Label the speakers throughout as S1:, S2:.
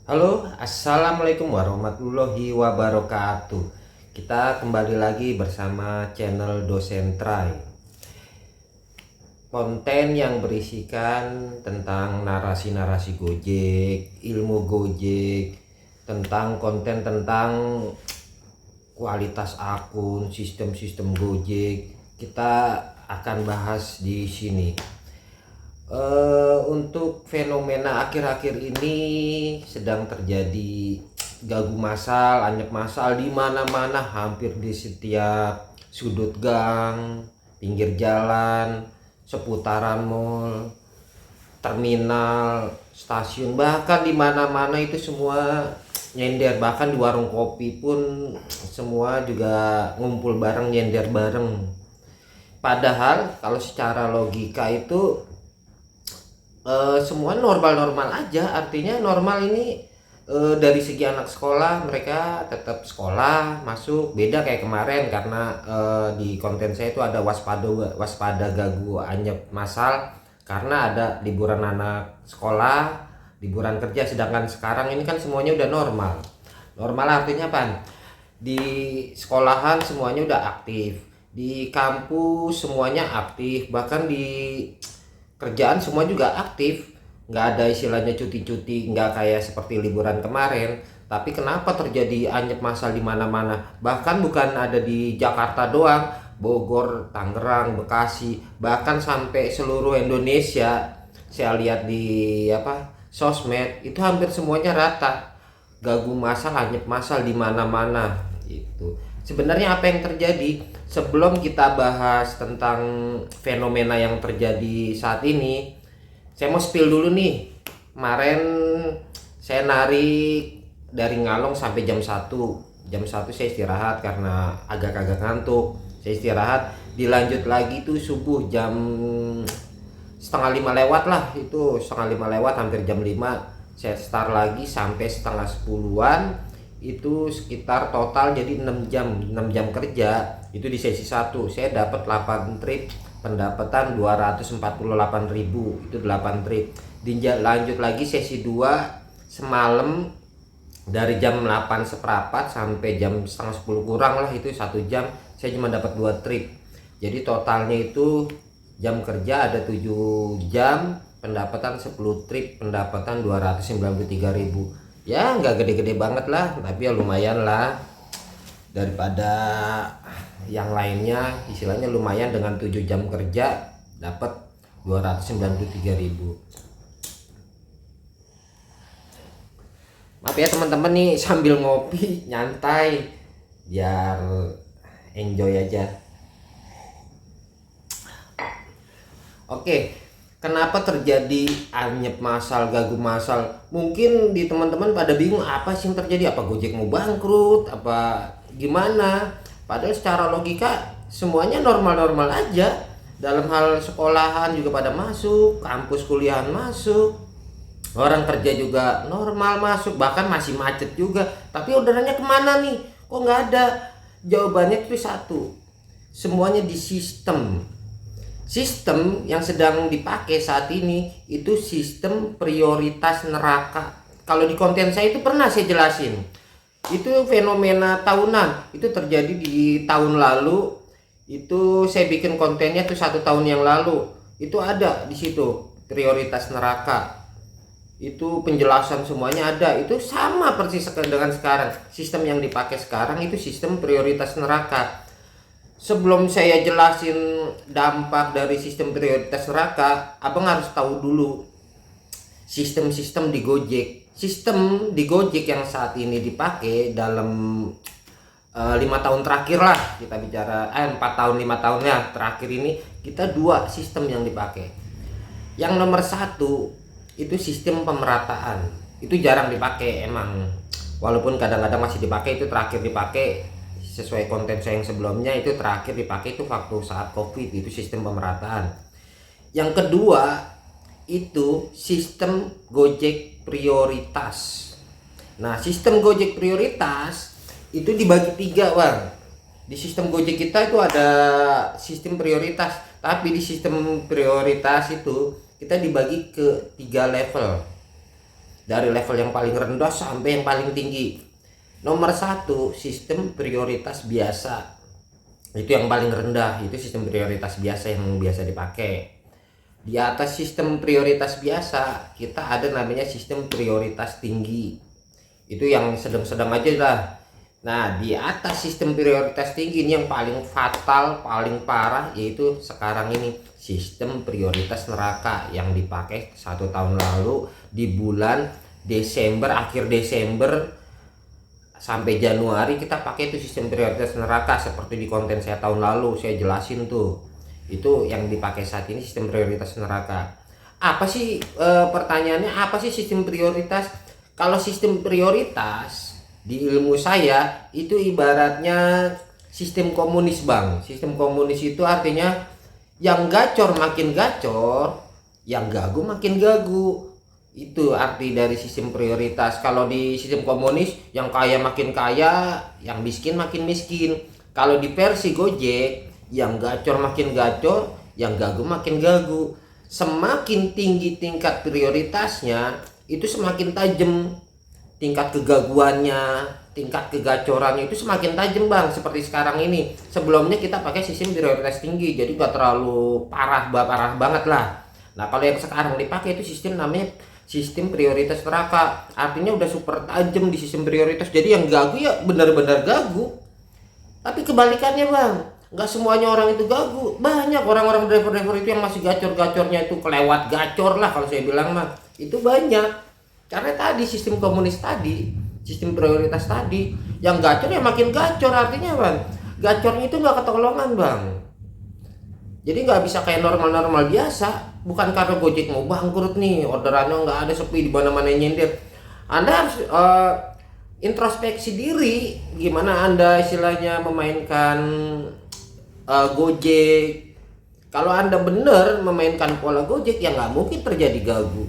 S1: Halo, assalamualaikum warahmatullahi wabarakatuh. Kita kembali lagi bersama channel Dosen Try. Konten yang berisikan tentang narasi-narasi Gojek, ilmu Gojek, tentang konten tentang kualitas akun, sistem-sistem Gojek. Kita akan bahas di sini. Untuk fenomena akhir-akhir ini sedang terjadi gagu massal, anyep massal di mana-mana, hampir di setiap sudut gang, pinggir jalan, seputaran mall, terminal, stasiun, bahkan di mana-mana itu semua nyender. Bahkan di warung kopi pun semua juga ngumpul bareng, nyender bareng. Padahal kalau secara logika itu semua normal-normal aja. Artinya normal ini dari segi anak sekolah, mereka tetap sekolah masuk. Beda kayak kemarin karena di konten saya itu ada waspada gagu anyep massal karena ada liburan anak sekolah, liburan kerja. Sedangkan sekarang ini kan semuanya udah normal. Normal artinya apa? Di sekolahan semuanya udah aktif, di kampus semuanya aktif, bahkan di kerjaan semua juga aktif. Nggak ada istilahnya cuti-cuti, nggak kayak seperti liburan kemarin. Tapi kenapa terjadi anyep massal di mana-mana? Bahkan bukan ada di Jakarta doang, Bogor, Tangerang, Bekasi, bahkan sampai seluruh Indonesia. Saya lihat di sosmed itu hampir semuanya rata. Gagu massal, anyep massal di mana-mana. Itu sebenarnya apa yang terjadi? Sebelum kita bahas tentang fenomena yang terjadi saat ini, saya mau spill dulu nih. Kemarin saya narik dari Ngalong sampai jam 1. Jam 1 saya istirahat karena agak-agak ngantuk. Saya istirahat, dilanjut lagi tuh subuh jam setengah 5 lewat lah. Itu setengah 5 lewat, hampir jam 5. Saya start lagi sampai setengah 10-an. Itu sekitar total jadi 6 jam kerja. Itu di sesi 1 saya dapat 8 trip, pendapatan 248.000. Itu 8 trip. Lanjut lagi sesi 2 semalam dari jam 8 seperempat sampai jam setengah 10 kurang lah, itu 1 jam saya cuma dapat 2 trip. Jadi totalnya itu jam kerja ada 7 jam, pendapatan 10 trip, pendapatan 293.000. Ya nggak gede-gede banget lah, tapi ya lumayan lah daripada yang lainnya. Istilahnya lumayan, dengan 7 jam kerja dapat 293.000. Maaf ya teman-teman nih, sambil ngopi nyantai biar enjoy aja. Oke, kenapa terjadi anyep massal, gagu massal? Mungkin di teman-teman pada bingung apa sih yang terjadi? Apa Gojek mau bangkrut? Apa gimana? Padahal secara logika semuanya normal-normal aja. Dalam hal sekolahan juga pada masuk, kampus kuliahan masuk, orang kerja juga normal masuk, bahkan masih macet juga. Tapi orderannya kemana nih? Kok nggak ada? Jawabannya itu satu, semuanya di sistem. Sistem yang sedang dipakai saat ini itu sistem prioritas neraka. Kalau di konten saya itu pernah saya jelasin. Itu fenomena tahunan, itu terjadi di tahun lalu. Itu saya bikin kontennya tuh 1 tahun yang lalu. Itu ada di situ prioritas neraka. Itu penjelasan semuanya ada. Itu sama persis dengan sekarang. Sistem yang dipakai sekarang itu sistem prioritas neraka. Sebelum saya jelasin dampak dari sistem prioritas neraka, abang harus tahu dulu sistem-sistem di Gojek. Sistem di Gojek yang saat ini dipakai dalam 5 tahun terakhir lah, kita bicara 4 tahun 5 tahun ya terakhir ini, kita 2 sistem yang dipakai. Yang nomor 1 itu sistem pemerataan. Itu jarang dipakai emang, walaupun kadang-kadang masih dipakai. Itu terakhir dipakai sesuai konten saya yang sebelumnya, itu terakhir dipakai itu waktu saat COVID. Itu sistem pemerataan. Yang kedua itu sistem Gojek prioritas. Nah, sistem Gojek prioritas itu dibagi 3 bang. Di sistem Gojek kita itu ada sistem prioritas, tapi di sistem prioritas itu kita dibagi ke 3 level. dari level yang paling rendah sampai yang paling tinggi. Nomor satu, sistem prioritas biasa. Itu yang paling rendah, itu sistem prioritas biasa yang biasa dipakai. Di atas sistem prioritas biasa kita ada namanya sistem prioritas tinggi, itu yang sedang-sedang aja lah. Nah, di atas sistem prioritas tinggi ini yang paling fatal, paling parah, yaitu sekarang ini sistem prioritas neraka yang dipakai 1 tahun lalu di bulan Desember, akhir Desember sampai Januari kita pakai itu sistem prioritas neraka. Seperti di konten saya tahun lalu saya jelasin tuh, itu yang dipakai saat ini sistem prioritas neraka. Apa sih pertanyaannya, apa sih sistem prioritas? Kalau sistem prioritas di ilmu saya itu ibaratnya sistem komunis bang. Sistem komunis itu artinya yang gacor makin gacor, yang gagu makin gagu. Itu arti dari sistem prioritas. Kalau di sistem komunis yang kaya makin kaya, yang miskin makin miskin. Kalau di versi Gojek yang gacor makin gacor, yang gagu makin gagu. Semakin tinggi tingkat prioritasnya, itu semakin tajam tingkat kegaguannya, tingkat kegacorannya itu semakin tajam bang. Seperti sekarang ini. Sebelumnya kita pakai sistem prioritas tinggi, jadi gak terlalu parah banget lah. Nah, kalau yang sekarang dipakai itu sistem namanya sistem prioritas neraka. Artinya udah super tajam di sistem prioritas. Jadi yang gagu ya benar-benar gagu. Tapi kebalikannya bang, nggak semuanya orang itu gagu. Banyak orang-orang driver-driver itu yang masih gacor-gacornya itu kelewat gacor lah kalau saya bilang mah. Itu banyak. Karena tadi sistem komunis tadi, sistem prioritas tadi, yang gacor ya makin gacor. Artinya bang, gacornya itu nggak ketolongan bang. Jadi nggak bisa kayak normal-normal biasa. Bukan karena Gojek mau bangkrut nih, orderannya nggak ada, sepi di mana-mana nyindir. Anda harus introspeksi diri, gimana Anda istilahnya memainkan Gojek. Kalau Anda benar memainkan pola Gojek, ya nggak mungkin terjadi gagu.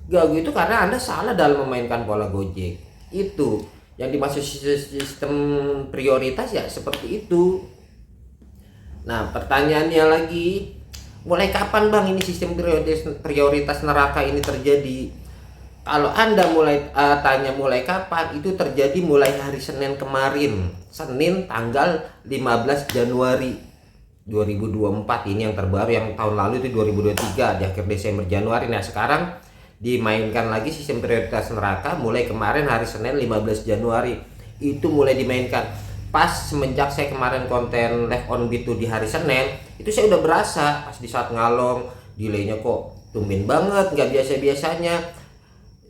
S1: Gagu itu karena Anda salah dalam memainkan pola Gojek. Itu yang dimaksud sistem prioritas ya seperti itu. Nah, pertanyaannya lagi, mulai kapan bang ini sistem prioritas neraka ini terjadi? Kalau Anda mulai tanya mulai kapan, itu terjadi mulai hari Senin kemarin. Senin tanggal 15 Januari 2024. Ini yang terbaru, yang tahun lalu itu 2023 di akhir Desember Januari. Nah, sekarang dimainkan lagi sistem prioritas neraka mulai kemarin hari Senin 15 Januari. Itu mulai dimainkan. Pas semenjak saya kemarin konten live on beat di hari Senin, itu saya udah berasa pas di saat ngalong delaynya kok tumben banget, nggak biasa-biasanya.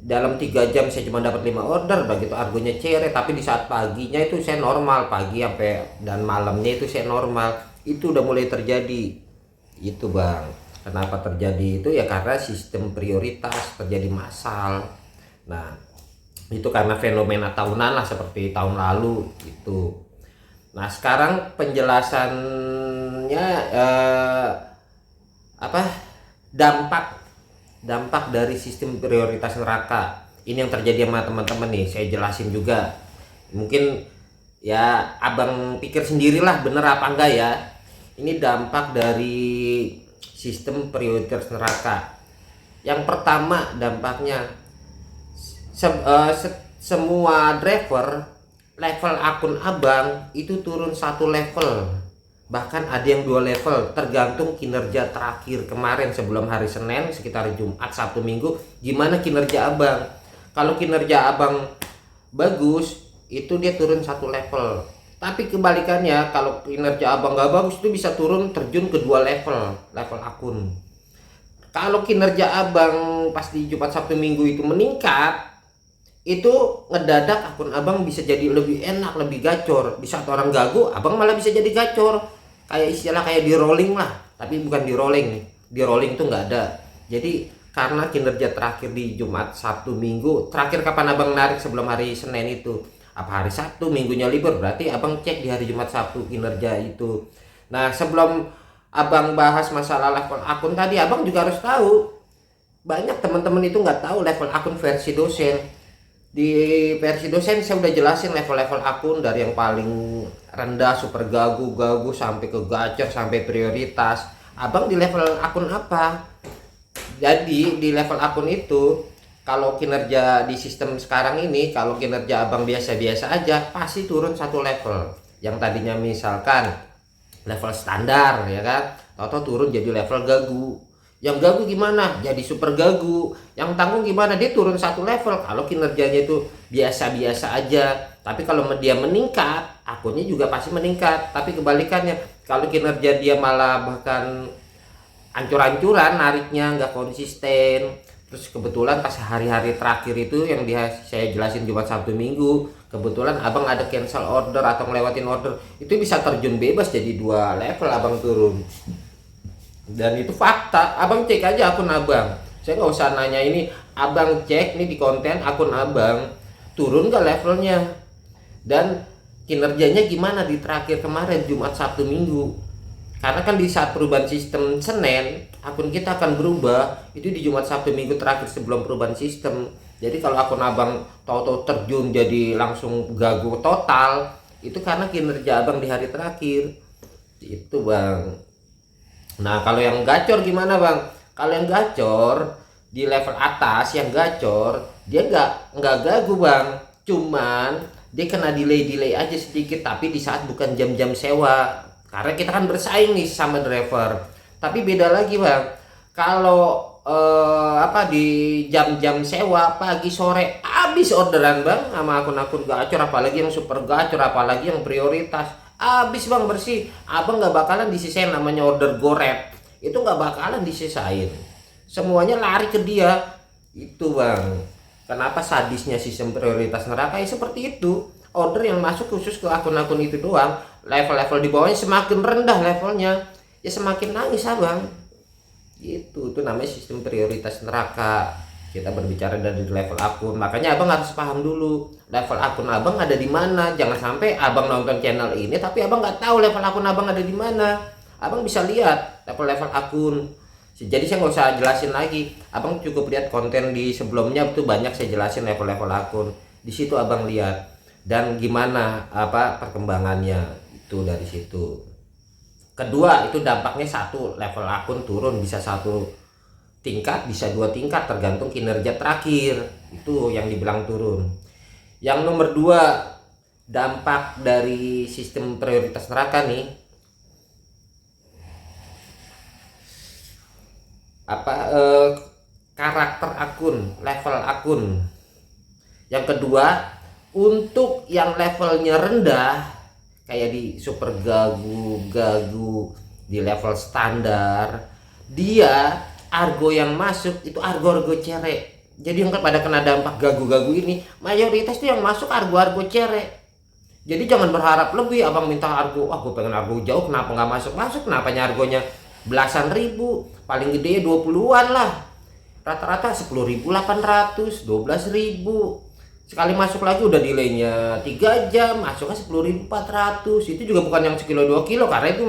S1: Dalam 3 jam saya cuma dapat 5 order, begitu argonya ceret. Tapi di saat paginya itu saya normal, pagi sampai dan malamnya itu saya normal. Itu udah mulai terjadi. Itu bang, kenapa terjadi itu ya karena sistem prioritas terjadi massal. Nah, itu karena fenomena tahunan lah seperti tahun lalu itu. Nah, sekarang penjelasannya dampak dari sistem prioritas neraka ini yang terjadi sama teman-teman nih, saya jelasin juga. Mungkin ya abang pikir sendirilah bener apa enggak ya. Ini dampak dari sistem prioritas neraka. Yang pertama dampaknya, semua driver level akun abang itu turun 1 level, bahkan ada yang 2 level, tergantung kinerja terakhir kemarin sebelum hari Senin, sekitar Jumat, Sabtu, Minggu, gimana kinerja abang. Kalau kinerja abang bagus, itu dia turun 1 level. Tapi kebalikannya, kalau kinerja abang gak bagus, itu bisa turun terjun ke 2 level akun. Kalau kinerja abang pas di Jumat, Sabtu, Minggu itu meningkat, itu ngedadak akun abang bisa jadi lebih enak, lebih gacor. Di saat orang gagu, abang malah bisa jadi gacor. Kayak istilah kayak di rolling lah, tapi bukan di rolling nih. Di rolling tuh nggak ada. Jadi karena kinerja terakhir di Jumat, Sabtu, Minggu, terakhir kapan abang narik sebelum hari Senin itu? Apa hari Sabtu, Minggunya libur, berarti abang cek di hari Jumat, Sabtu kinerja itu. Nah, sebelum abang bahas masalah level akun tadi, abang juga harus tahu. Banyak teman-teman itu nggak tahu level akun versi dosen. Di versi dosen saya udah jelasin level-level akun dari yang paling rendah super gagu sampai ke gacor sampai prioritas. Abang di level akun apa? Jadi di level akun itu kalau kinerja di sistem sekarang ini, kalau kinerja abang biasa-biasa aja pasti turun satu level. Yang tadinya misalkan level standar ya kan, atau turun jadi level gagu. Yang gagu gimana? Jadi super gagu. Yang tanggung gimana? Dia turun satu level kalau kinerjanya itu biasa-biasa aja. Tapi kalau dia meningkat, akunnya juga pasti meningkat. Tapi kebalikannya, kalau kinerja dia malah bahkan ancur-ancuran, nariknya nggak konsisten. Terus kebetulan pas hari-hari terakhir itu yang saya jelasin Jumat Sabtu Minggu, kebetulan abang ada cancel order atau ngelewatin order, itu bisa terjun bebas jadi 2 level abang turun. Dan itu fakta, abang cek aja akun abang. Saya nggak usah nanya ini, abang cek nih di konten akun abang turun nggak levelnya, dan kinerjanya gimana di terakhir kemarin Jumat Sabtu Minggu. Karena kan di saat perubahan sistem Senin, akun kita akan berubah itu di Jumat Sabtu Minggu terakhir sebelum perubahan sistem. Jadi kalau akun abang tahu-tahu terjun jadi langsung gagu total, itu karena kinerja abang di hari terakhir itu bang. Nah kalau yang gacor gimana bang? Kalau yang gacor di level atas, yang gacor dia nggak gagu bang, cuman dia kena delay aja sedikit, tapi di saat bukan jam-jam sewa, karena kita kan bersaing nih sama driver. Tapi beda lagi bang, kalau di jam-jam sewa pagi sore habis orderan bang sama akun-akun gacor, apalagi yang super gacor, apalagi yang prioritas, habis bang bersih. Abang nggak bakalan disisain, namanya order goret itu nggak bakalan disisain, semuanya lari ke dia. Itu bang kenapa sadisnya sistem prioritas neraka ya seperti itu. Order yang masuk khusus ke akun-akun itu doang, level-level di bawahnya semakin rendah levelnya ya semakin nangis abang. Itu namanya sistem prioritas neraka. Kita berbicara dari level akun, makanya abang harus paham dulu level akun abang ada di mana. Jangan sampai abang nonton channel ini tapi abang nggak tahu level akun abang ada di mana. Abang bisa lihat level-level akun. Jadi saya nggak usah jelasin lagi, abang cukup lihat konten di sebelumnya itu banyak saya jelasin level-level akun. Di situ abang lihat dan gimana perkembangannya itu dari situ. Kedua itu dampaknya, satu, level akun turun bisa 1 tingkat, bisa 2 tingkat tergantung kinerja terakhir, itu yang dibilang turun. Yang nomor 2, dampak dari sistem prioritas neraka nih, karakter akun, level akun. Yang kedua, untuk yang levelnya rendah kayak di super gagu, di level standar, dia argo yang masuk itu argo cere. Jadi yang pada kena dampak gagu ini mayoritas tuh yang masuk argo cere. Jadi jangan berharap lebih. Abang minta argo, gue pengen argo jauh, kenapa nggak masuk? Kenapa argonya belasan ribu, paling gede 20-an lah, rata-rata 10.800, 12.000. Sekali masuk lagi udah delaynya 3 jam, masuknya 10.400. Itu juga bukan yang sekilo 2 kilo, karena itu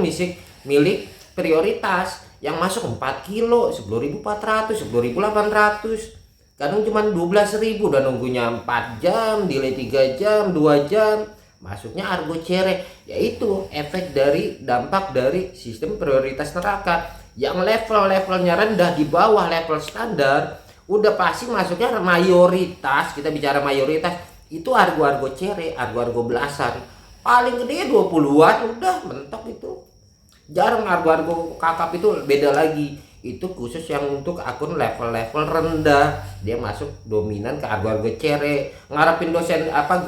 S1: milik prioritas. Yang masuk 4 kilo 10.400, 10.800. Kadang cuma 12.000, udah nunggunya 4 jam, delay 3 jam, 2 jam, masuknya argo cere. Yaitu efek dari dampak dari sistem prioritas neraka. Yang levelnya rendah di bawah level standar, udah pasti masuknya mayoritas. Kita bicara mayoritas itu argo cere, argo belasan, paling gede 20-an udah mentok. Itu jarang argo kakap, itu beda lagi. Itu khusus yang untuk akun level rendah, dia masuk dominan ke argo cere. Ngarepin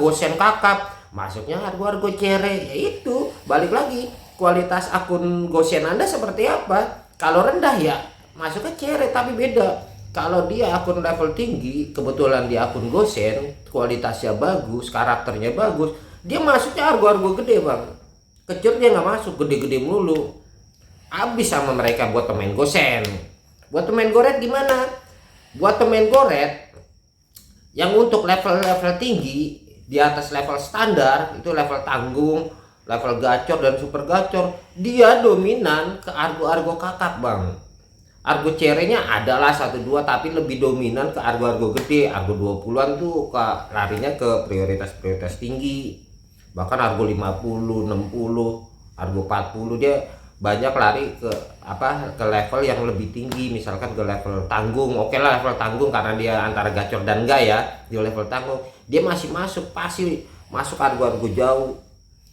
S1: gosen kakap, masuknya argo cere. Ya itu balik lagi, kualitas akun gosen Anda seperti apa. Kalau rendah ya masuknya cere, tapi beda. Kalau dia akun level tinggi, kebetulan di akun gosen, kualitasnya bagus, karakternya bagus, dia masuknya argo gede bang. Kecil dia nggak masuk, gede-gede melulu. Habis sama mereka buat pemain gosen. Buat pemain goret gimana? Buat pemain goret yang untuk level tinggi, di atas level standar, itu level tanggung, level gacor dan super gacor, dia dominan ke argo kakap bang. Argo cerenya adalah 1-2, tapi lebih dominan ke argo gede. Argo 20-an tuh larinya ke prioritas tinggi. Bahkan argo 50, 60, argo 40 dia banyak lari ke ke level yang lebih tinggi, misalkan ke level tanggung. Oke lah, level tanggung karena dia antara gacor dan enggak ya. Di level tanggung dia masih masuk, pasti masuk argo-argo jauh.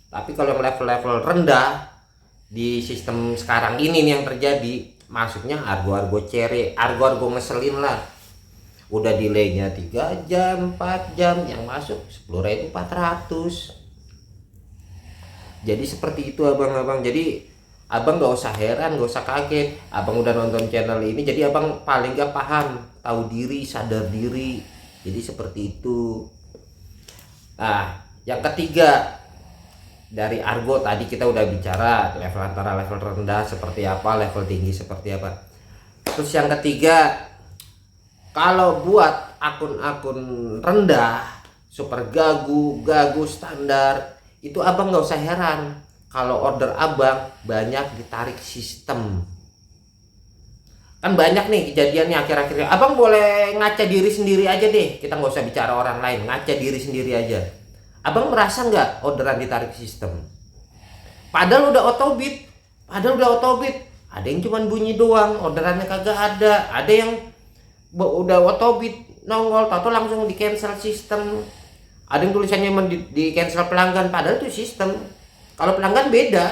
S1: Tapi kalau yang level-level rendah di sistem sekarang ini nih yang terjadi, masuknya argo-argo cere, argo-argo ngeselin lah. Udah delaynya 3 jam 4 jam, yang masuk 10.400. Jadi seperti itu abang-abang. Jadi abang gak usah heran, gak usah kaget. Abang udah nonton channel ini, jadi abang paling gak paham, tahu diri, sadar diri. Jadi seperti itu. Nah, yang ketiga, dari argo tadi kita udah bicara level antara level rendah seperti apa, level tinggi seperti apa. Terus yang ketiga, kalau buat akun-akun rendah, super gagu, gagu standar, itu abang nggak usah heran kalau order abang banyak ditarik sistem. Kan banyak nih kejadiannya akhir-akhir. Abang boleh ngaca diri sendiri aja deh, kita nggak usah bicara orang lain, ngaca diri sendiri aja. Abang merasa nggak orderan ditarik sistem? Padahal udah otobit, ada yang cuman bunyi doang, orderannya kagak ada. Ada yang udah otobit nongol, tato langsung di cancel sistem. Ada yang tulisannya di cancel pelanggan, padahal itu sistem. Kalau pelanggan beda,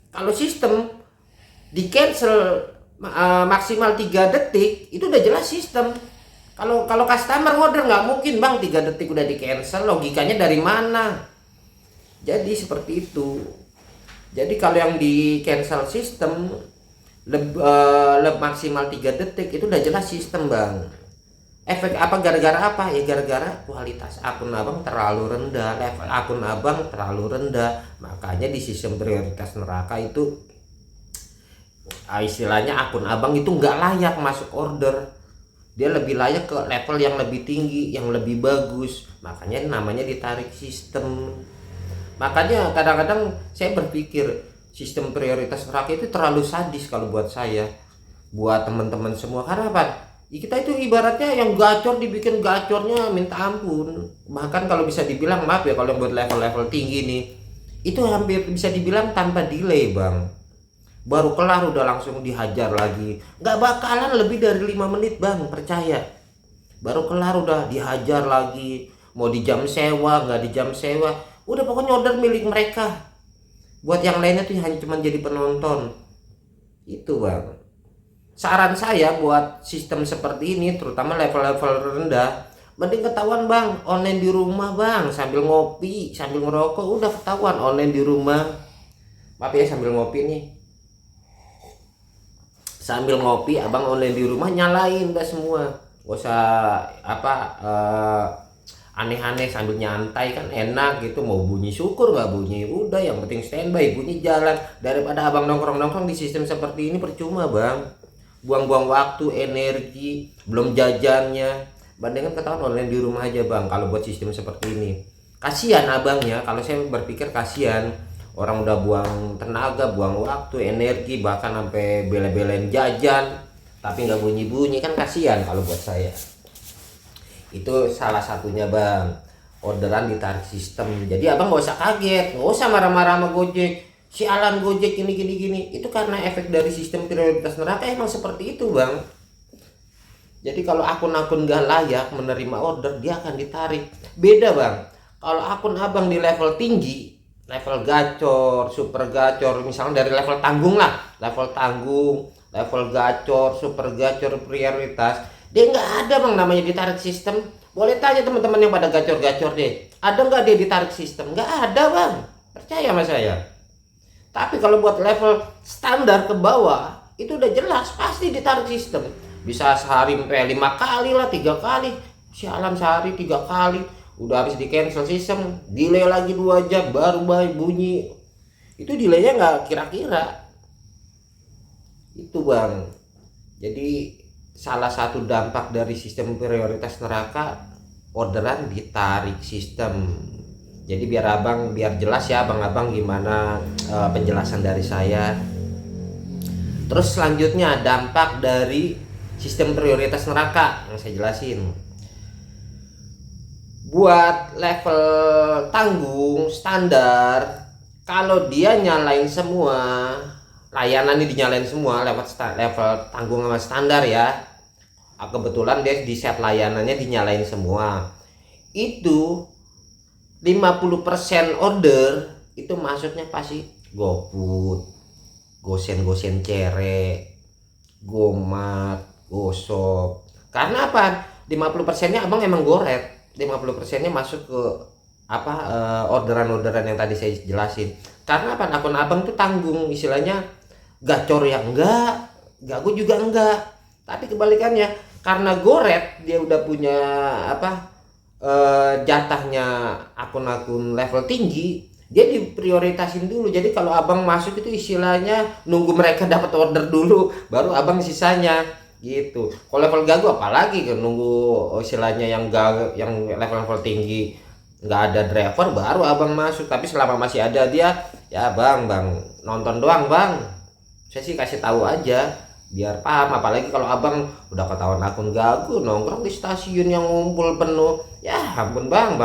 S1: kalau sistem di cancel maksimal 3 detik itu udah jelas sistem. Kalau customer order nggak mungkin bang 3 detik udah di cancel, logikanya dari mana? Jadi seperti itu. Jadi kalau yang di cancel sistem maksimal 3 detik itu udah jelas sistem bang. Efek apa, gara-gara apa ya? Gara-gara kualitas akun abang terlalu rendah, level akun abang terlalu rendah. Makanya di sistem prioritas neraka itu istilahnya akun abang itu nggak layak masuk order. Dia lebih layak ke level yang lebih tinggi, yang lebih bagus. Makanya namanya ditarik sistem. Makanya kadang-kadang saya berpikir sistem prioritas neraka itu terlalu sadis kalau buat saya, buat teman-teman semua. Karena apa? Kita itu ibaratnya yang gacor dibikin gacornya minta ampun. Bahkan kalau bisa dibilang, maaf ya, kalau buat level-level tinggi nih, itu hampir bisa dibilang tanpa delay bang. Baru kelar udah langsung dihajar lagi, nggak bakalan lebih dari 5 menit bang, percaya. Baru kelar udah dihajar lagi, mau di jam sewa nggak di jam sewa, udah pokoknya order milik mereka. Buat yang lainnya tuh hanya cuma jadi penonton. Itu bang, saran saya buat sistem seperti ini, terutama level-level rendah, mending ketahuan bang online di rumah bang, sambil ngopi sambil ngerokok, udah ketahuan online di rumah. Maaf ya, sambil ngopi nih, sambil ngopi abang online di rumah, nyalain udah semua, gak usah aneh-aneh, sambil nyantai kan enak gitu. Mau bunyi syukur nggak bunyi, udah yang penting standby bunyi jalan. Daripada abang nongkrong-nongkrong di sistem seperti ini percuma bang, buang-buang waktu, energi, belum jajannya. Bandingkan ketahuan online di rumah aja bang. Kalau buat sistem seperti ini kasihan abangnya, kalau saya berpikir kasihan. Orang udah buang tenaga, buang waktu, energi, bahkan sampai bela-belain jajan tapi nggak bunyi-bunyi, kan kasihan kalau buat saya. Itu salah satunya bang, orderan ditarik sistem. Jadi abang nggak usah kaget, nggak usah marah-marah sama Gojek, sialan Gojek gini. Itu karena efek dari sistem prioritas neraka emang seperti itu bang. Jadi kalau akun-akun gak layak menerima order, dia akan ditarik. Beda bang, kalau akun abang di level tinggi, level gacor, super gacor, misalnya dari level tanggung lah, level tanggung, level gacor, super gacor, prioritas, dia nggak ada bang namanya ditarik sistem. Boleh tanya teman-teman yang pada gacor-gacor deh, ada nggak dia ditarik sistem? Nggak ada bang, percaya sama saya. Tapi kalau buat level standar ke bawah, itu udah jelas pasti ditarik sistem. Bisa sehari sampai 5 kali lah, 3 kali, sialan sehari 3 kali. Udah habis di cancel sistem, delay lagi 2 jam baru bunyi. Itu delaynya nggak kira-kira. Itu bang. Jadi salah satu dampak dari sistem prioritas neraka, orderan ditarik sistem. Jadi biar jelas ya abang-abang gimana penjelasan dari saya. Terus selanjutnya dampak dari sistem prioritas neraka yang saya jelasin. Buat level tanggung standar, kalau dia nyalain semua layanan ini dinyalain semua lewat level tanggung sama standar ya. Kebetulan dia di set layanannya dinyalain semua. Itu 50% order itu masuknya pasti GoFood, Gosen Cere, Gomat, Gosop. Karena apa? 50%-nya abang emang goret, 50%-nya masuk ke orderan-orderan yang tadi saya jelasin. Karena apa? Akun abang tuh tanggung, istilahnya gacor ya enggak, gagu juga enggak. Tapi kebalikannya, karena goret dia udah punya jatahnya akun-akun level tinggi, dia diprioritasin dulu. Jadi kalau abang masuk itu istilahnya nunggu mereka dapat order dulu baru abang sisanya gitu. Kalau level gagu apalagi kan nunggu istilahnya yang level-level tinggi nggak ada driver baru abang masuk. Tapi selama masih ada dia ya bang nonton doang bang, saya sih kasih tahu aja biar paham. Apalagi kalau abang udah ketahuan akun gagu nongkrong di stasiun yang ngumpul penuh, ya ampun bang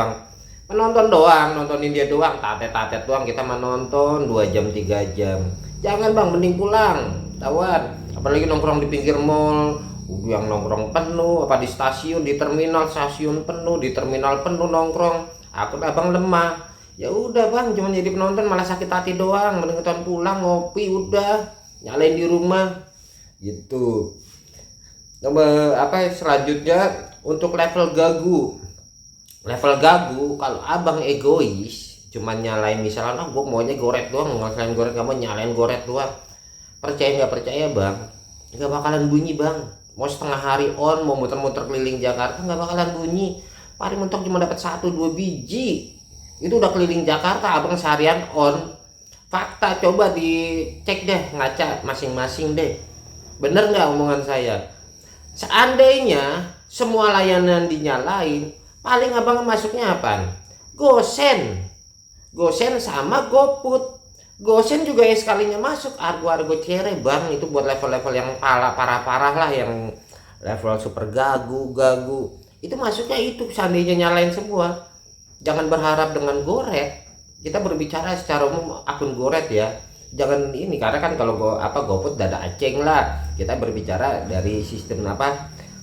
S1: menonton doang, nontonin dia doang, tatet doang, kita menonton 2 jam 3 jam. Jangan bang, mending pulang tawan. Apalagi nongkrong di pinggir mall yang nongkrong penuh, apa di stasiun, di terminal stasiun penuh, di terminal penuh nongkrong. Akun abang lemah, ya udah bang, cuma jadi penonton malah sakit hati doang. Mending kita pulang ngopi udah, nyalain di rumah gitu. Selanjutnya untuk level gagu, kalau abang egois cuman nyalain misalnya gue maunya goret doang, ngelain goret, kamu nyalain goret doang, percaya nggak percaya bang, nggak bakalan bunyi bang. Mau setengah hari on, mau muter-muter keliling Jakarta nggak bakalan bunyi. Paling mentok cuma dapat 1-2 biji, itu udah keliling Jakarta abang seharian on. Fakta, coba dicek deh, ngaca masing-masing deh, bener nggak omongan saya? Seandainya semua layanan dinyalain, paling abang masuknya apa? Gosen sama GoFood. Gosen juga ya sekalinya masuk argo cere bang, itu buat level-level yang parah-parah lah, yang level super gagu. Itu masuknya itu seandainya nyalain semua. Jangan berharap dengan goret. Kita berbicara secara umum akun goret ya. Jangan ini, karena kan kalau GoFood dada aceng lah. Kita berbicara dari sistem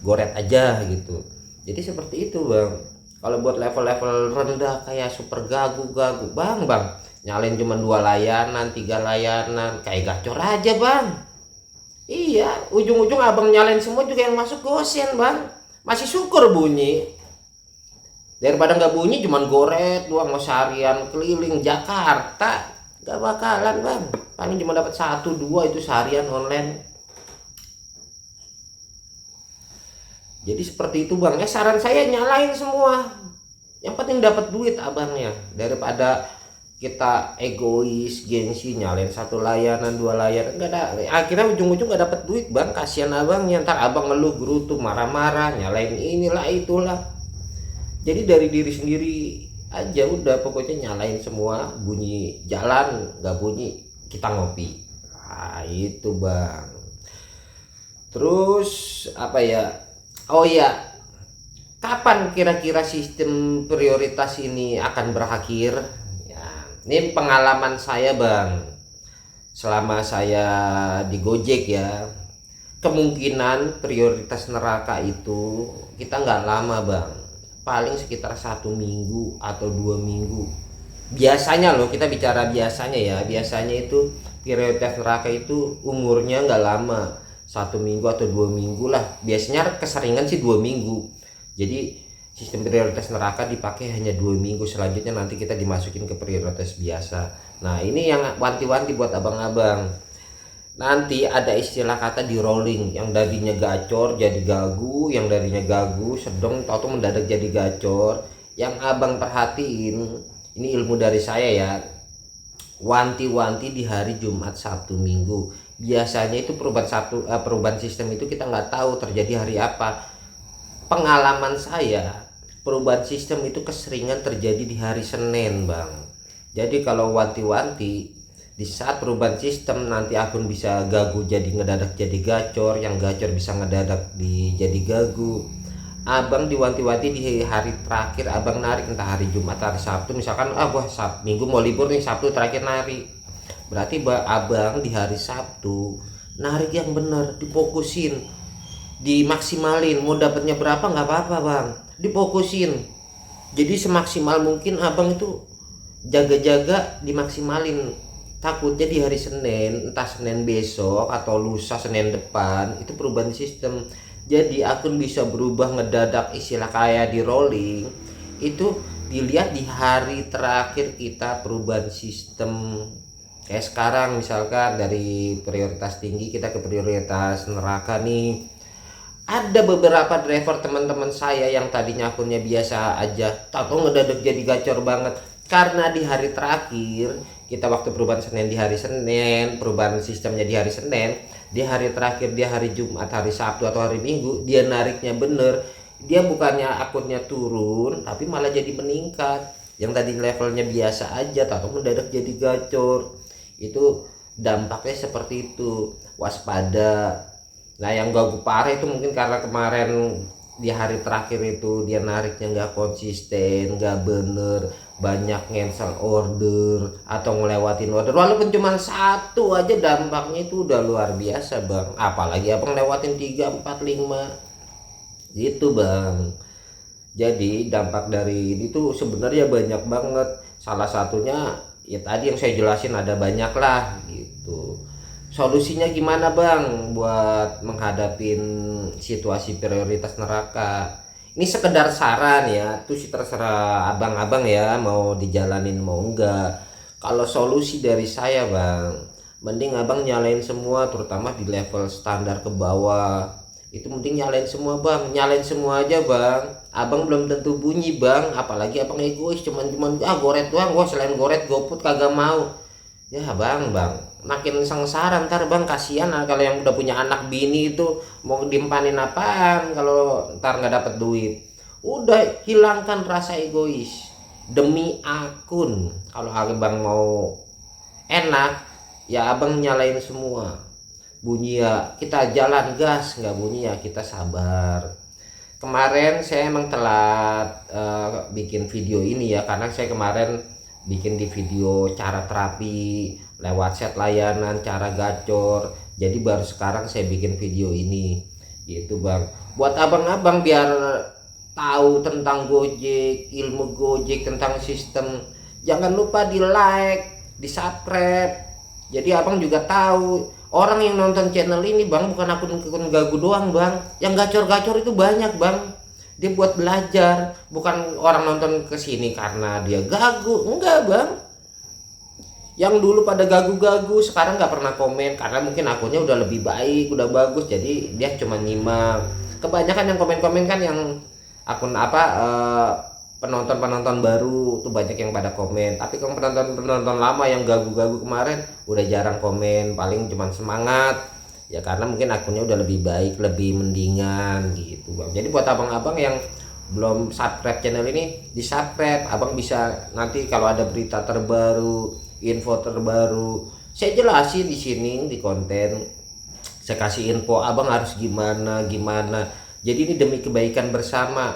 S1: goret aja gitu. Jadi seperti itu bang. Kalau buat level-level rendah kayak super gagu bang nyalain cuma 2 layanan 3 layanan kayak gacor aja bang. Iya, ujung-ujung abang nyalain semua juga yang masuk gosen bang, masih syukur bunyi daripada nggak bunyi cuman goret doang. Mau seharian keliling Jakarta nggak bakalan bang, paling cuma dapat 1-2 itu seharian online. Jadi seperti itu bang, ya saran saya nyalain semua, yang penting dapat duit abangnya, daripada kita egois gengsi nyalain 1 layanan 2 layanan nggak ada, akhirnya ujung-ujung nggak dapat duit bang. Kasihan abangnya, ntar abang ngeluh gerutu marah-marah nyalain inilah itulah. Jadi dari diri sendiri aja udah, pokoknya nyalain semua, bunyi jalan nggak bunyi kita ngopi. Nah itu bang. Terus oh iya, kapan kira-kira sistem prioritas ini akan berakhir? Ya, ini pengalaman saya bang, selama saya di Gojek ya, kemungkinan prioritas neraka itu kita nggak lama bang, paling sekitar 1 minggu atau 2 minggu. Biasanya loh, kita bicara biasanya ya, biasanya itu prioritas neraka itu umurnya nggak lama, 1 minggu atau 2 minggu lah. Biasanya keseringan sih 2 minggu. Jadi sistem prioritas neraka dipakai hanya 2 minggu, selanjutnya nanti kita dimasukin ke prioritas biasa. Nah ini yang wanti-wanti buat abang-abang, nanti ada istilah kata di rolling, yang darinya gacor jadi gagu, yang darinya gagu sedang atau mendadak jadi gacor. Yang abang perhatiin, ini ilmu dari saya ya, wanti-wanti di hari Jumat, Sabtu, Minggu. Biasanya itu perubahan sistem itu kita nggak tahu terjadi hari apa. Pengalaman saya, perubahan sistem itu keseringan terjadi di hari Senin bang. Jadi kalau wanti-wanti di saat perubahan sistem, nanti akun bisa gagu jadi ngedadak jadi gacor, yang gacor bisa ngedadak jadi gagu. Abang diwanti-wanti di hari terakhir abang narik, entah hari Jumat, hari Sabtu misalkan, Minggu mau libur nih, Sabtu terakhir narik. Berarti abang di hari Sabtu narik yang bener, difokusin, dimaksimalin. Mau dapatnya berapa nggak apa-apa bang, difokusin. Jadi semaksimal mungkin abang itu jaga-jaga, dimaksimalin. Takutnya di hari Senin, entah Senin besok atau lusa Senin depan, itu perubahan sistem. Jadi akun bisa berubah ngedadak, istilah kayak di rolling. Itu dilihat di hari terakhir kita perubahan sistem. Kayak sekarang misalkan dari prioritas tinggi kita ke prioritas neraka nih. Ada beberapa driver teman-teman saya yang tadinya akunnya biasa aja, tahu ngedadak jadi gacor banget. Karena di hari terakhir kita waktu perubahan Senin, di hari Senin, perubahan sistemnya di hari Senin, di hari terakhir dia hari Jumat, hari Sabtu atau hari Minggu, dia nariknya bener. Dia bukannya akunnya turun, tapi malah jadi meningkat. Yang tadi levelnya biasa aja, tahu mendadak jadi gacor. Itu dampaknya seperti itu. Waspada. Nah yang gak parah itu mungkin karena kemarin di hari terakhir itu dia nariknya nggak konsisten, nggak bener, banyak cancel order atau ngelewatin order. Walaupun cuma satu aja dampaknya itu udah luar biasa bang. Apalagi abang lewatin 3, 4, 5 gitu bang. Jadi dampak dari ini tuh sebenarnya banyak banget. Salah satunya ya tadi yang saya jelasin, ada banyak lah gitu. Solusinya gimana bang buat menghadapin situasi prioritas neraka? Ini sekedar saran ya, itu sih terserah abang-abang ya mau dijalanin mau enggak. Kalau solusi dari saya bang, mending abang nyalain semua, terutama di level standar ke bawah. Itu mending nyalain semua bang, nyalain semua aja bang. Abang belum tentu bunyi bang, apalagi abang egois, cuman goret doang. Gua selain goret GoFood kagak mau. Ya bang makin sengsara ntar bang. Kasihan kalau yang udah punya anak bini itu mau dimpanin apaan kalau ntar nggak dapet duit. Udah hilangkan rasa egois demi akun. Kalau abang mau enak ya abang nyalain semua. Bunyi ya kita jalan gas, nggak bunyi ya kita sabar. Kemarin saya emang telat bikin video ini ya, karena saya kemarin bikin di video cara terapi lewat set layanan, cara gacor. Jadi baru sekarang saya bikin video ini gitu bang, buat abang-abang biar tahu tentang Gojek, ilmu Gojek, tentang sistem. Jangan lupa di like, di subscribe. Jadi abang juga tahu orang yang nonton channel ini bang bukan akun gagu doang bang, yang gacor-gacor itu banyak bang. Dia buat belajar, bukan orang nonton kesini karena dia gagu, enggak bang. Yang dulu pada gagu-gagu sekarang nggak pernah komen karena mungkin akunnya udah lebih baik, udah bagus, jadi dia cuma nyimak. Kebanyakan yang komen-komen kan yang akun penonton baru tuh banyak yang pada komen. Tapi kalau penonton lama yang gagu-gagu kemarin udah jarang komen, paling cuma semangat. Ya karena mungkin akunnya udah lebih baik, lebih mendingan gitu bang. Jadi buat abang-abang yang belum subscribe channel ini, di subscribe. Abang bisa nanti kalau ada berita terbaru, info terbaru, saya jelasin di sini di konten. Saya kasih info abang harus gimana. Jadi ini demi kebaikan bersama.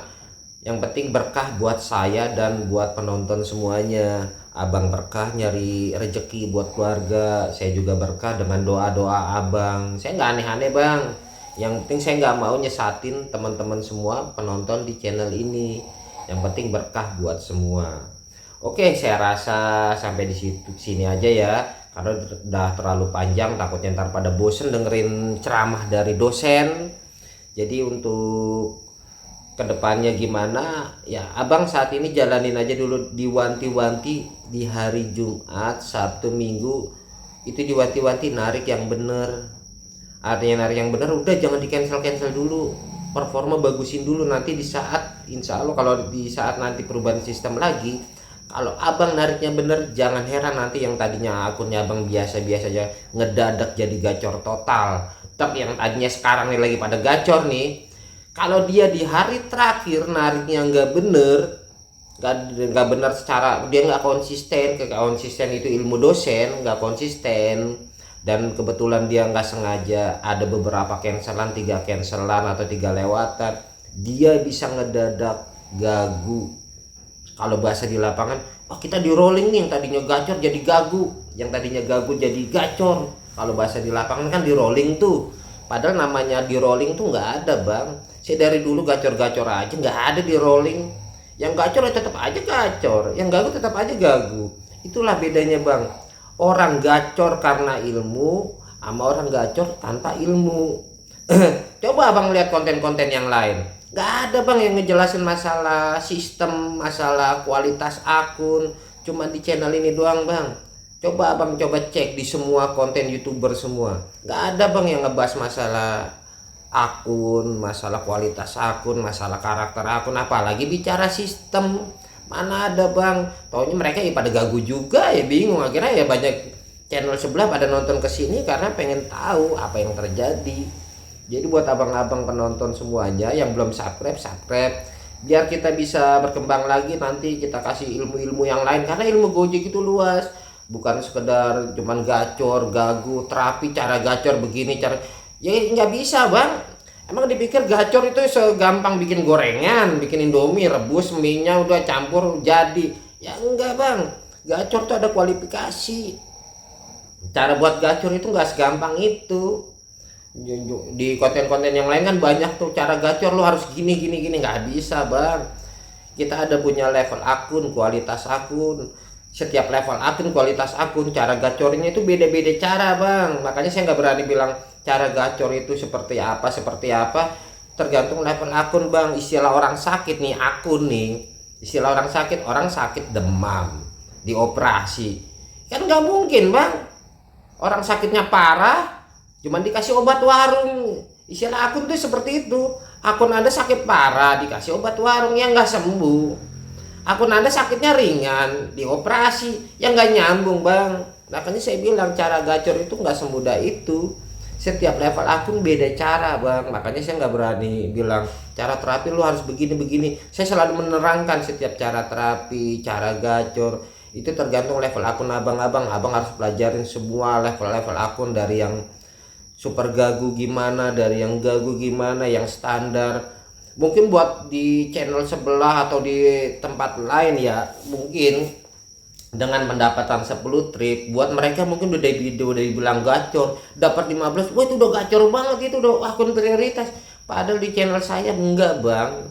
S1: Yang penting berkah buat saya dan buat penonton semuanya. Abang berkah nyari rezeki buat keluarga, saya juga berkah dengan doa-doa abang. Saya nggak aneh-aneh bang, yang penting saya nggak mau nyesatin teman-teman semua penonton di channel ini. Yang penting berkah buat semua. Oke, saya rasa sampai di sini aja ya, karena udah terlalu panjang, takutnya ntar pada bosen dengerin ceramah dari dosen. Jadi untuk kedepannya gimana ya abang saat ini jalanin aja dulu, diwanti-wanti di hari Jumat, Sabtu, Minggu itu diwanti-wanti narik yang bener. Artinya narik yang bener udah jangan di cancel dulu, performa bagusin dulu. Nanti di saat insya Allah kalau di saat nanti perubahan sistem lagi, kalau abang nariknya bener, jangan heran nanti yang tadinya akunnya abang biasa-biasa aja ngedadak jadi gacor total. Tapi yang tadinya sekarang nih lagi pada gacor nih, kalau dia di hari terakhir nariknya nggak bener secara dia nggak konsisten. Konsisten itu ilmu dosen, nggak konsisten, dan kebetulan dia nggak sengaja ada beberapa cancelan, 3 cancelan atau 3 lewatan, dia bisa ngedadak gagu. Kalau bahasa di lapangan, kita di rolling nih, yang tadinya gacor jadi gagu. yang tadinya gagu jadi gacor. Kalau bahasa di lapangan kan di rolling tuh, padahal namanya di rolling tuh nggak ada bang. Saya dari dulu gacor-gacor aja, nggak ada di rolling. Yang gacor ya tetap aja gacor, yang gagu tetap aja gagu. Itulah bedanya bang, orang gacor karena ilmu sama orang gacor tanpa ilmu. Coba abang lihat konten-konten yang lain, nggak ada bang yang ngejelasin masalah sistem, masalah kualitas akun, cuma di channel ini doang bang. Coba abang coba cek di semua konten youtuber semua, nggak ada bang yang ngebahas masalah akun, masalah kualitas akun, masalah karakter akun, apalagi bicara sistem. Mana ada bang, taunya mereka ya pada gagu juga ya, bingung. Akhirnya ya banyak channel sebelah pada nonton kesini karena pengen tahu apa yang terjadi. Jadi buat abang-abang penonton semuanya yang belum subscribe, biar kita bisa berkembang lagi, nanti kita kasih ilmu-ilmu yang lain, karena ilmu Gojek itu luas, bukan sekedar cuman gacor, gagu, terapi, cara gacor begini, cara ya nggak bisa bang. Emang dipikir gacor itu segampang bikin gorengan, bikin indomie, rebus mie-nya udah campur jadi? Ya enggak bang, gacor tuh ada kualifikasi. Cara buat gacor itu nggak segampang itu. Di konten-konten yang lain kan banyak tuh cara gacor, lo harus gini gini gini, nggak bisa bang. Kita ada punya level akun, kualitas akun. Setiap level akun, kualitas akun, cara gacornya itu beda-beda cara bang. Makanya saya nggak berani bilang cara gacor itu seperti apa, tergantung level akun bang. Istilah orang sakit nih, akun nih, istilah orang sakit demam dioperasi, kan nggak mungkin bang. Orang sakitnya parah cuman dikasih obat warung. Istilah akun tuh seperti itu. Akun Anda sakit parah dikasih obat warung yang nggak sembuh. Akun Anda sakitnya ringan dioperasi, yang nggak nyambung bang. Makanya saya bilang cara gacor itu nggak semudah itu. Setiap level akun beda cara bang. Makanya saya nggak berani bilang cara terapi lu harus begini-begini. Saya selalu menerangkan setiap cara terapi, cara gacor itu tergantung level akun abang-abang. Abang harus pelajarin semua level-level akun, dari yang super gagu gimana, dari yang gagu gimana, yang standar. Mungkin buat di channel sebelah atau di tempat lain ya, mungkin dengan pendapatan 10 trip, buat mereka mungkin udah dibilang gacor, dapat 15, wah itu udah gacor banget, itu udah akun prioritas. Padahal di channel saya enggak bang.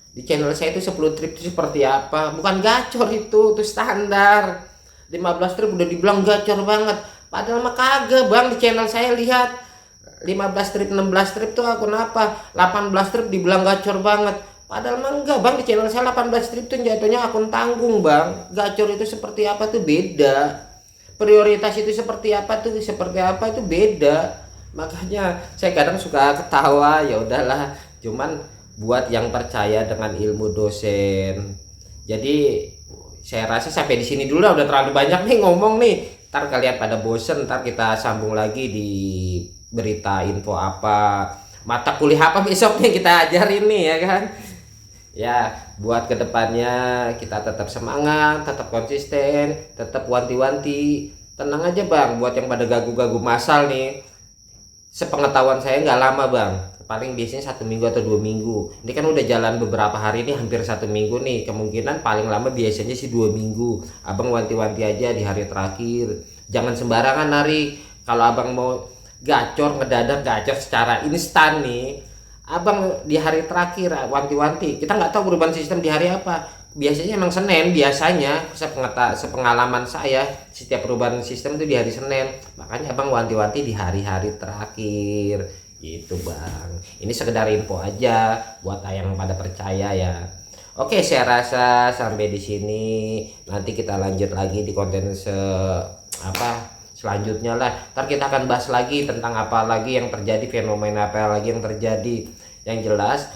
S1: Di channel saya itu 10 trip itu seperti apa, bukan gacor, itu standar. 15 trip udah dibilang gacor banget, padahal mah kagak bang. Di channel saya lihat 15 trip, 16 trip tuh akun apa, 18 trip dibilang gacor banget, padahal mah enggak bang. Di channel saya 18 trip tuh jatuhnya akun tanggung bang. Gacor itu seperti apa tuh beda, prioritas itu seperti apa tuh itu beda. Makanya saya kadang suka ketawa, ya udahlah, cuman buat yang percaya dengan ilmu dosen. Jadi saya rasa sampai di sini dulu lah, udah terlalu banyak nih ngomong nih. Ntar kalian pada bosen, ntar kita sambung lagi di berita info apa, mata kuliah apa besoknya kita ajarin nih ya kan. Ya buat kedepannya kita tetap semangat, tetap konsisten, tetap wanti-wanti. Tenang aja bang, buat yang pada gagu-gagu masal nih, sepengetahuan saya nggak lama bang, paling biasanya 1 minggu atau 2 minggu. Ini kan udah jalan beberapa hari nih, hampir 1 minggu nih, kemungkinan paling lama biasanya sih 2 minggu. Abang wanti-wanti aja di hari terakhir, jangan sembarangan narik. Kalau abang mau gacor, ngedadak gacor secara instan nih, abang di hari terakhir wanti-wanti. Kita nggak tahu perubahan sistem di hari apa, biasanya emang Senin. Biasanya sepengalaman saya, setiap perubahan sistem itu di hari Senin. Makanya abang wanti-wanti di hari-hari terakhir gitu bang. Ini sekedar info aja buat yang pada percaya ya. Oke, saya rasa sampai di sini. Nanti kita lanjut lagi di konten selanjutnya lah. Ntar kita akan bahas lagi tentang apa lagi yang terjadi, fenomena apa lagi yang terjadi. Yang jelas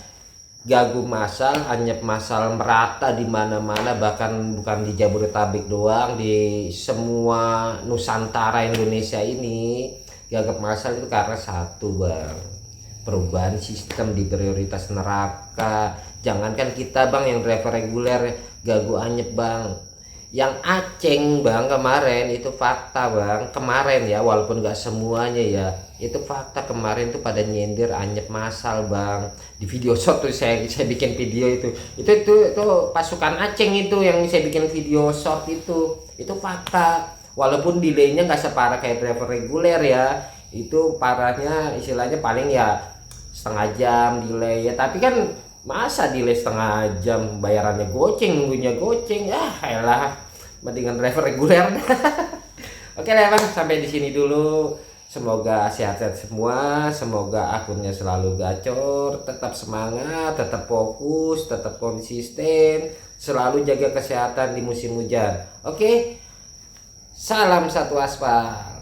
S1: gagu massal, anyep massal merata di mana-mana, bahkan bukan di Jabodetabek doang, di semua Nusantara Indonesia ini. Gagu massal itu karena satu bang, perubahan sistem di prioritas neraka. Jangankan kita bang yang driver reguler gagu anyep bang, yang Aceng bang kemarin itu fakta bang. Kemarin ya, walaupun gak semuanya ya, itu fakta. Kemarin tuh pada nyindir anyep massal bang. Di video shot tuh saya bikin video itu pasukan Aceng itu yang saya bikin video shot itu fakta. walaupun delaynya nggak separah kayak driver reguler ya, itu parahnya istilahnya paling ya setengah jam delay ya, tapi kan masa delay setengah jam, bayarannya goceng, nunggunya goceng, ya elah mendingan driver reguler. Oke lah bang, sampai di sini dulu. Semoga sehat-sehat semua, semoga akunnya selalu gacor, tetap semangat, tetap fokus, tetap konsisten, selalu jaga kesehatan di musim hujan. Oke, salam satu aspal.